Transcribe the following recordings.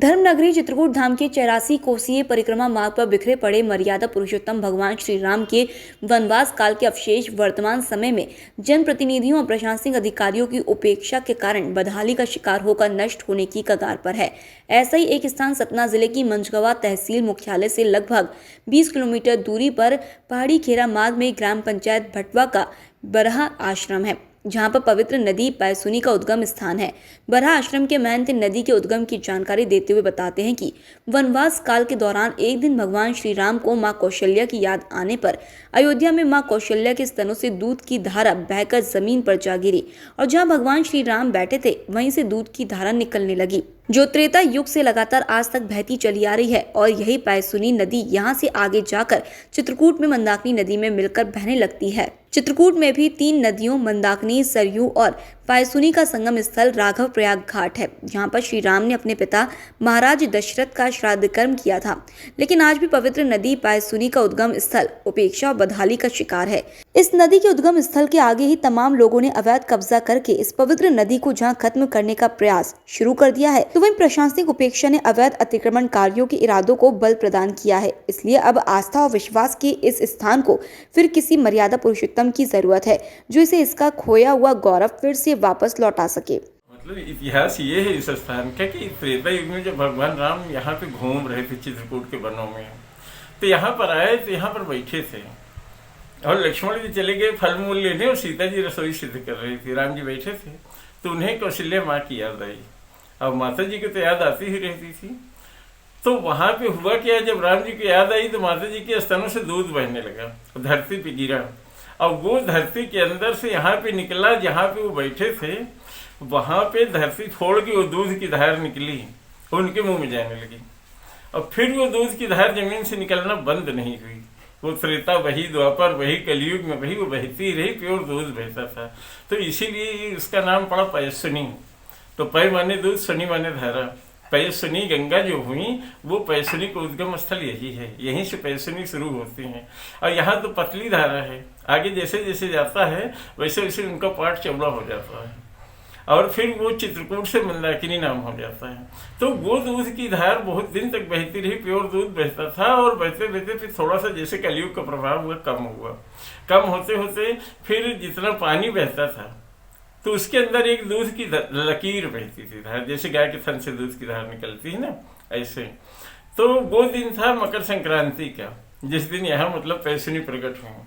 धर्मनगरी चित्रकूट धाम के 84 कोसीय परिक्रमा मार्ग पर बिखरे पड़े मर्यादा पुरुषोत्तम भगवान श्री राम के वनवास काल के अवशेष वर्तमान समय में जनप्रतिनिधियों और प्रशासनिक अधिकारियों की उपेक्षा के कारण बदहाली का शिकार होकर नष्ट होने की कगार पर है। ऐसा ही एक स्थान सतना जिले की मंझगवा तहसील मुख्यालय से लगभग 20 किलोमीटर दूरी पर पहाड़ी खेरा मार्ग में ग्राम पंचायत भटवा का बरहा आश्रम है, जहां पर पवित्र नदी पैसुनी का उद्गम स्थान है। बरहा आश्रम के महंत नदी के उद्गम की जानकारी देते हुए बताते हैं कि वनवास काल के दौरान एक दिन भगवान श्री राम को मां कौशल्या की याद आने पर अयोध्या में मां कौशल्या के स्तनों से दूध की धारा बहकर जमीन पर जा गिरी और जहां भगवान श्री राम बैठे थे वहीं से दूध की धारा निकलने लगी, जो त्रेता युग से लगातार आज तक बहती चली आ रही है। और यही पैसुनी नदी यहाँ से आगे जाकर चित्रकूट में मंदाकिनी नदी में मिलकर बहने लगती है। चित्रकूट में भी 3 नदियों मंदाकिनी, सरयू और पैसुनी का संगम स्थल राघव प्रयाग घाट है, जहाँ पर श्री राम ने अपने पिता महाराज दशरथ का श्राद्ध कर्म किया था। लेकिन आज भी पवित्र नदी पैसुनी का उद्गम स्थल उपेक्षा और बदहाली का शिकार है। इस नदी के उद्गम स्थल के आगे ही तमाम लोगों ने अवैध कब्जा करके इस पवित्र नदी को जहाँ खत्म करने का प्रयास शुरू कर दिया है, तो वहीं प्रशासनिक उपेक्षा ने अवैध अतिक्रमणकारियों के इरादों को बल प्रदान किया है। इसलिए अब आस्था और विश्वास के इस स्थान को फिर किसी मर्यादा पुरुषोत्तम की जरूरत है, जो इसे इसका खोया हुआ गौरव फिर से वापस लौटा सके। मतलब इतिहास ये है इस स्थान का कि त्रेता युग में जब भगवान राम यहाँ पे घूम रहे थे चित्रकूट के वनों में, तो यहाँ पर आए, तो यहाँ पर बैठे थे और लक्ष्मण जी चले गए फल मूल लेने और सीता जी रसोई सिद्ध कर रही थी। राम जी बैठे थे तो उन्हें कौशल्या माँ की याद आई। अब माता जी की तो याद आती ही रहती थी। तो वहां पे हुआ क्या, जब राम जी की याद आई तो माता जी के स्तनों से दूध बहने लगा, धरती पे गिरा और वो धरती के अंदर से यहाँ पे निकला, जहाँ पे वो बैठे थे वहां पे धरती फोड़ के वो दूध की धार निकली, उनके मुंह में जाने लगी और फिर वो दूध की धार जमीन से निकलना बंद नहीं हुई। वो त्रेता वही, द्वापर वही, कलयुग में वही, वो बहती रही, प्योर दूध बहता था। तो इसीलिए उसका नाम पड़ा पैसुनी। तो पै माने दूध, सुनी माने धारा। पैसुनी गंगा जो हुई वो पैसुनी का उद्गम स्थल यही है, यहीं से पैसुनी शुरू होती है। और यहाँ तो पतली धारा है, आगे जैसे जैसे जाता है वैसे वैसे उनका पाठ चौड़ा हो जाता है और फिर वो चित्रकूट से मंदाकिनी नाम हो जाता है। तो वो दूध की धार बहुत दिन तक बहती रही, प्योर दूध बहता था और बहते बहते फिर थोड़ा सा जैसे कलयुग का प्रभाव हुआ, कम होते होते फिर जितना पानी बहता था तो उसके अंदर एक दूध की लकीर बहती थी धार, जैसे गाय के थन से दूध की धार निकलती है ना, ऐसे। तो वो दिन था मकर संक्रांति का, जिस दिन यहाँ मतलब पैसुनी प्रकट हुई।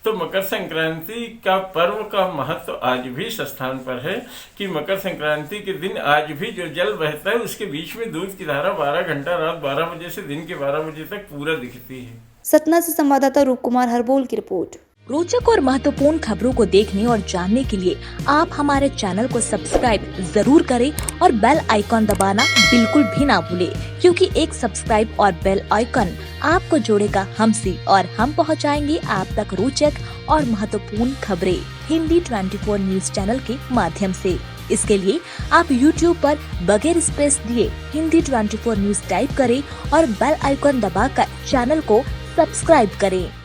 तो मकर संक्रांति का पर्व का महत्व आज भी इस स्थान पर है कि मकर संक्रांति के दिन आज भी जो जल बहता है उसके बीच में दूध की धारा 12 घंटा रात 12 बजे से दिन के 12 बजे तक पूरा दिखती है। सतना से संवाददाता रूप कुमार हरबोल की रिपोर्ट। रोचक और महत्वपूर्ण खबरों को देखने और जानने के लिए आप हमारे चैनल को सब्सक्राइब जरूर करें और बेल आइकॉन दबाना बिल्कुल भी ना भूलें, क्योंकि एक सब्सक्राइब और बेल आइकॉन आपको जोड़ेगा हमसे और हम पहुंचाएंगे आप तक रोचक और महत्वपूर्ण खबरें हिंदी 24 न्यूज चैनल के माध्यम से। इसके लिए आप YouTube पर बगैर स्पेस दिए हिंदी 24 न्यूज टाइप करें और बेल आइकॉन दबाकर चैनल को सब्सक्राइब करें।